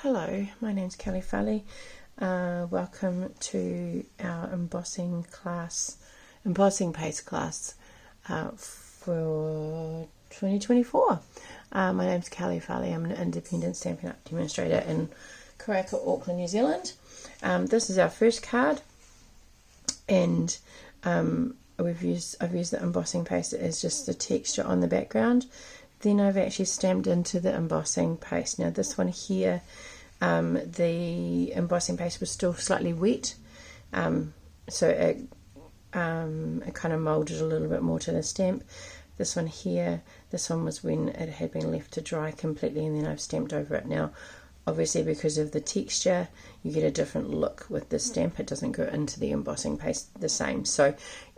Hello, my name's Kelley Farley. Welcome to our embossing paste class for 2024. My name's Kelley Farley. I'm an independent Stampin' Up demonstrator in Karaka, Auckland, New Zealand. This is our first card, and I've used the embossing paste as just the texture on the background. Then I've actually stamped into the embossing paste. Now this one here, the embossing paste was still slightly wet, so it kind of moulded a little bit more to the stamp. This one here, this one was when it had been left to dry completely, and then I've stamped over it. Now obviously because of the texture you get a different look with the stamp. It doesn't go into the embossing paste the same, so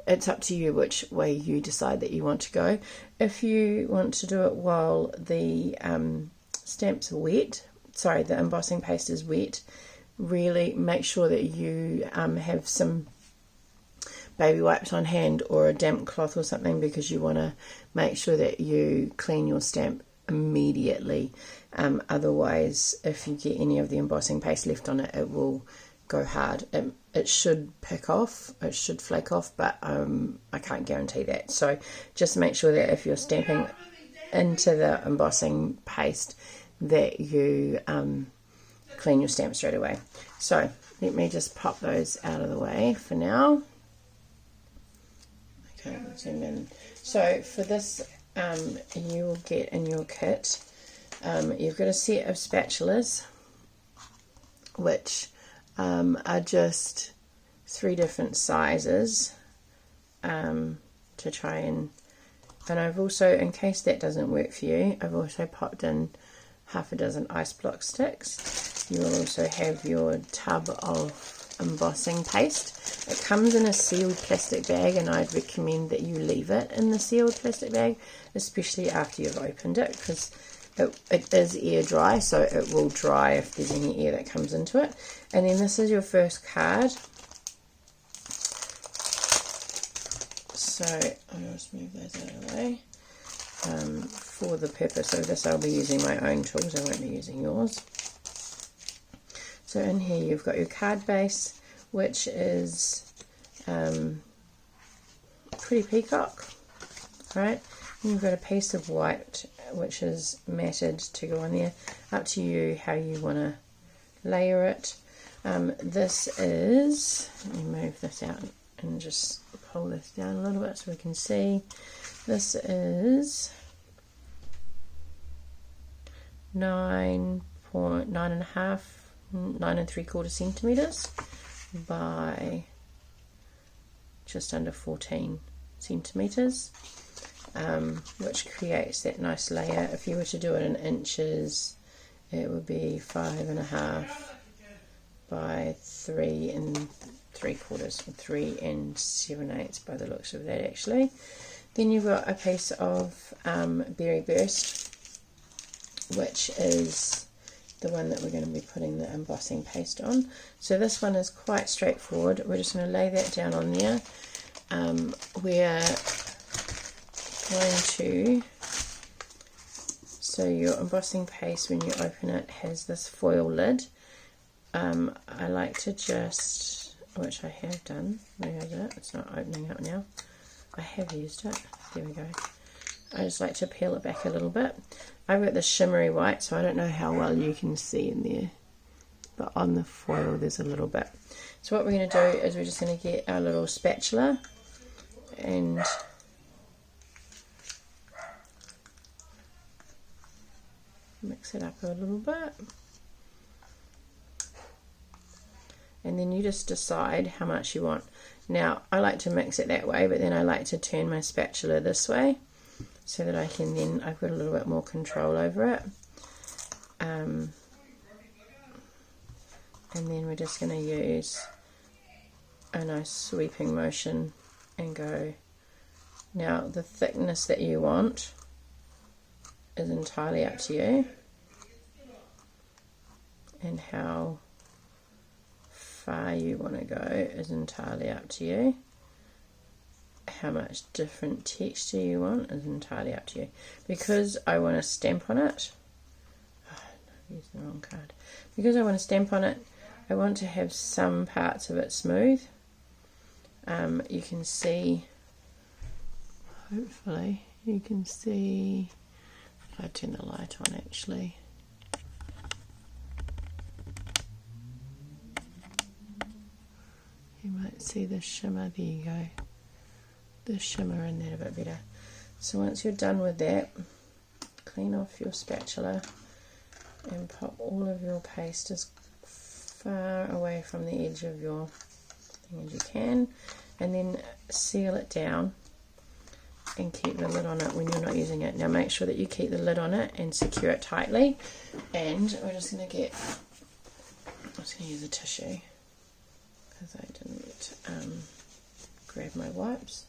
it's up to you which way you decide that you want to go. If you want to do it while the stamps are wet, the embossing paste is wet, really make sure that you have some baby wipes on hand or a damp cloth or something, because you want to make sure that you clean your stamp immediately. Otherwise, if you get any of the embossing paste left on it, it will go hard. It should pick off, it should flake off, but I can't guarantee that. So just make sure that if you're stamping into the embossing paste that you clean your stamp straight away. So let me just pop those out of the way for now. Okay, zoom in. So for this, you will get in your kit, you've got a set of spatulas, which are just 3 different sizes to try and I've also, in case that doesn't work for you, I've also popped in half a dozen ice block sticks. You will also have your tub of embossing paste. It comes in a sealed plastic bag, and I'd recommend that you leave it in the sealed plastic bag, especially after you've opened it, because it is air dry, so it will dry if there's any air that comes into it. And then this is your first card. So I'll just move those out of the way. For the purpose of this, I'll be using my own tools, I won't be using yours. So in here you've got your card base, which is pretty peacock, right? And you've got a piece of white which is matted to go on there. Up to you how you want to layer it. This is, let me move this out and just pull this down a little bit so we can see. This is 9 3/4 centimeters by just under 14 centimeters, which creates that nice layer. If you were to do it in inches, it would be 5.5 by 3 3/4, 3 7/8 by the looks of that actually. Then you've got a piece of Berry Burst, which is the one that we're going to be putting the embossing paste on. So this one is quite straightforward. We're just going to lay that down on there. We're going to, so your embossing paste, when you open it, has this foil lid. I like to just, which I have done, there we go, it's not opening up now. I have used it, there we go. I just like to peel it back a little bit. I've got the shimmery white, so I don't know how well you can see in there, but on the foil there's a little bit. So what we're going to do is we're just going to get our little spatula and mix it up a little bit, and then you just decide how much you want. Now I like to mix it that way, but then I like to turn my spatula this way so that I can then, I've got a little bit more control over it. And then we're just going to use a nice sweeping motion and go. Now the thickness that you want is entirely up to you, and how far you want to go is entirely up to you. How much different texture you want is entirely up to you. Because I want to stamp on it, used the wrong card. Because I want to stamp on it, I want to have some parts of it smooth. You can see, hopefully, you can see, if I turn the light on actually. You might see the shimmer, there you go. The shimmer in there a bit better. So once you're done with that, clean off your spatula and pop all of your paste as far away from the edge of your thing as you can, and then seal it down and keep the lid on it when you're not using it. Now make sure that you keep the lid on it and secure it tightly, and we're just going to get, I'm just going to use a tissue because I didn't grab my wipes.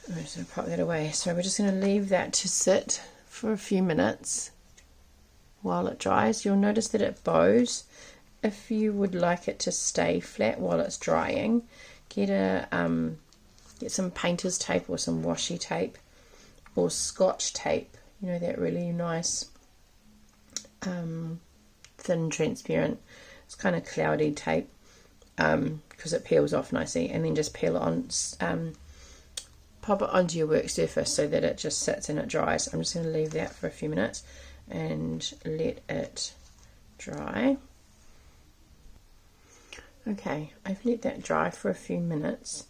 I'm just going to pop that away. So we're just going to leave that to sit for a few minutes while it dries. You'll notice that it bows. If you would like it to stay flat while it's drying, get some painter's tape or some washi tape or scotch tape, you know, that really nice thin transparent, it's kind of cloudy tape, because it peels off nicely, and then just peel it on, pop it onto your work surface so that it just sits and it dries. I'm just going to leave that for a few minutes and let it dry. Okay, I've let that dry for a few minutes.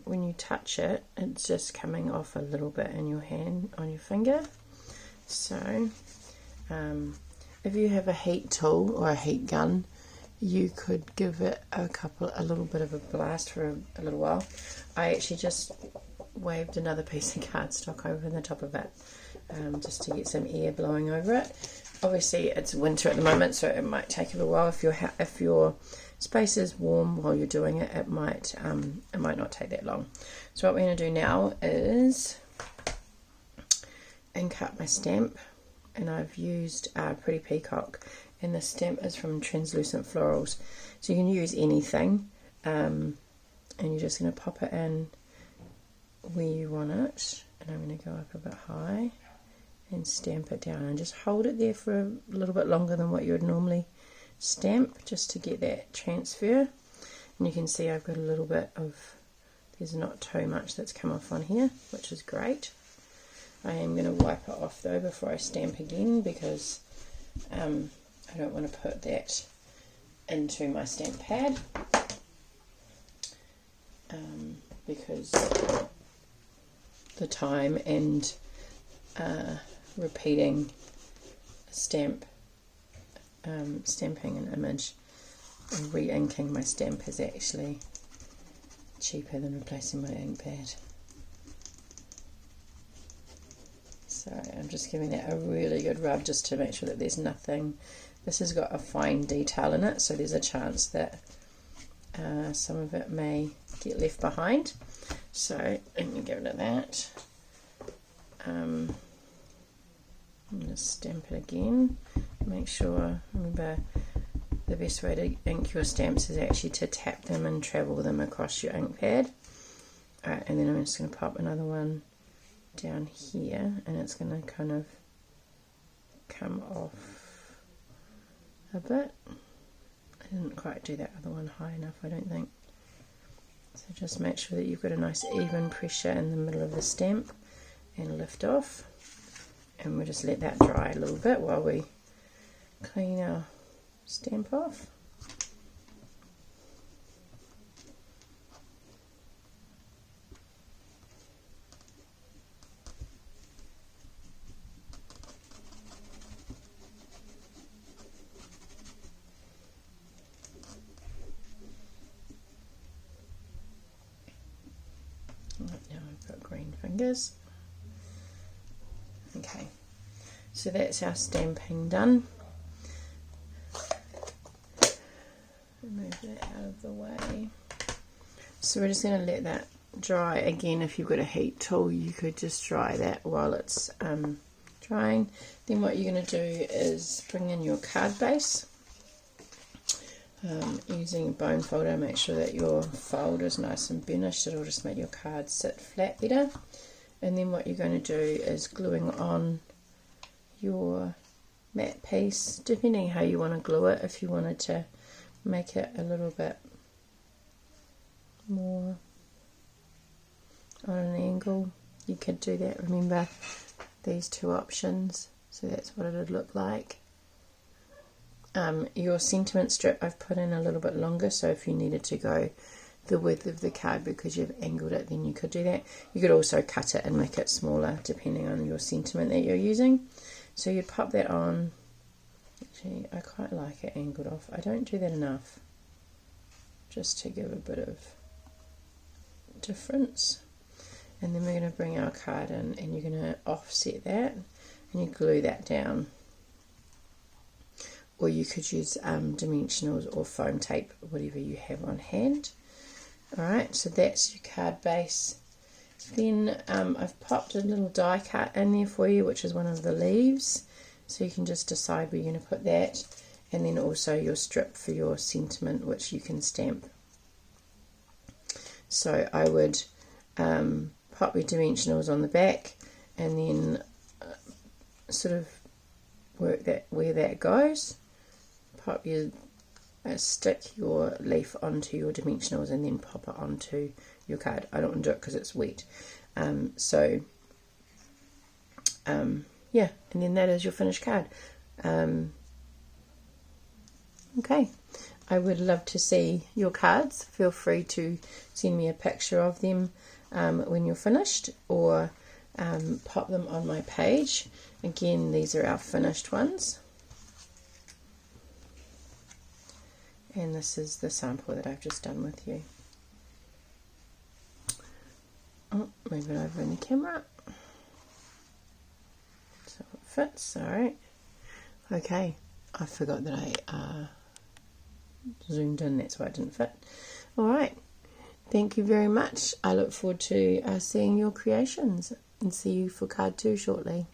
When you touch it, it's just coming off a little bit in your hand, on your finger. So if you have a heat tool or a heat gun, you could give it a little bit of a blast for a little while. I actually just waved another piece of cardstock over the top of it, just to get some air blowing over it. Obviously it's winter at the moment, so it might take a little while. If your space is warm while you're doing it, it might not take that long. So what we're going to do now is ink up my stamp, and I've used Pretty Peacock, and the stamp is from Translucent Florals, so you can use anything, and you're just going to pop it in where you want it, and I'm going to go up a bit high and stamp it down, and just hold it there for a little bit longer than what you would normally stamp, just to get that transfer. And you can see I've got a little bit of, there's not too much that's come off on here, which is great. I am going to wipe it off though before I stamp again, because I don't want to put that into my stamp pad, because the time and repeating stamping an image and re-inking my stamp is actually cheaper than replacing my ink pad. So I'm just giving that a really good rub just to make sure that there's nothing. This has got a fine detail in it, so there's a chance that some of it may get left behind. So let me get rid of that. I'm going to stamp it again. Make sure, remember, the best way to ink your stamps is actually to tap them and travel them across your ink pad. Alright, and then I'm just going to pop another one down here, and it's going to kind of come off a bit. I didn't quite do that other one high enough, I don't think. So just make sure that you've got a nice even pressure in the middle of the stamp, and lift off, and we'll just let that dry a little bit while we clean our stamp off. Right, now I've got green fingers. Okay, so that's our stamping done. Move that out of the way. So we're just going to let that dry. Again, if you've got a heat tool, you could just dry that while it's drying. Then what you're going to do is bring in your card base. Using a bone folder, make sure that your fold is nice and burnished. It'll just make your card sit flat better. And then what you're going to do is gluing on your matte piece, depending how you want to glue it. If you wanted to make it a little bit more on an angle, you could do that. Remember these two options, so that's what it would look like. Your sentiment strip I've put in a little bit longer, so if you needed to go the width of the card because you've angled it, then you could do that. You could also cut it and make it smaller depending on your sentiment that you're using. So you'd pop that on. Actually, I quite like it angled off. I don't do that enough, just to give a bit of difference. And then we're going to bring our card in, and you're going to offset that, and you glue that down. Or you could use dimensionals or foam tape, whatever you have on hand. Alright, so that's your card base. Then I've popped a little die cut in there for you, which is one of the leaves. So you can just decide where you're going to put that. And then also your strip for your sentiment, which you can stamp. So I would pop your dimensionals on the back, and then sort of work that where that goes. Pop your stick your leaf onto your dimensionals and then pop it onto your card. I don't want to do it because it's wet. Yeah, and then that is your finished card. Okay, I would love to see your cards. Feel free to send me a picture of them when you're finished, or pop them on my page. Again, these are our finished ones. And this is the sample that I've just done with you. Oh, move it over in the camera. So it fits, alright. Okay, I forgot that I zoomed in, that's why it didn't fit. Alright, thank you very much. I look forward to seeing your creations, and see you for card 2 shortly.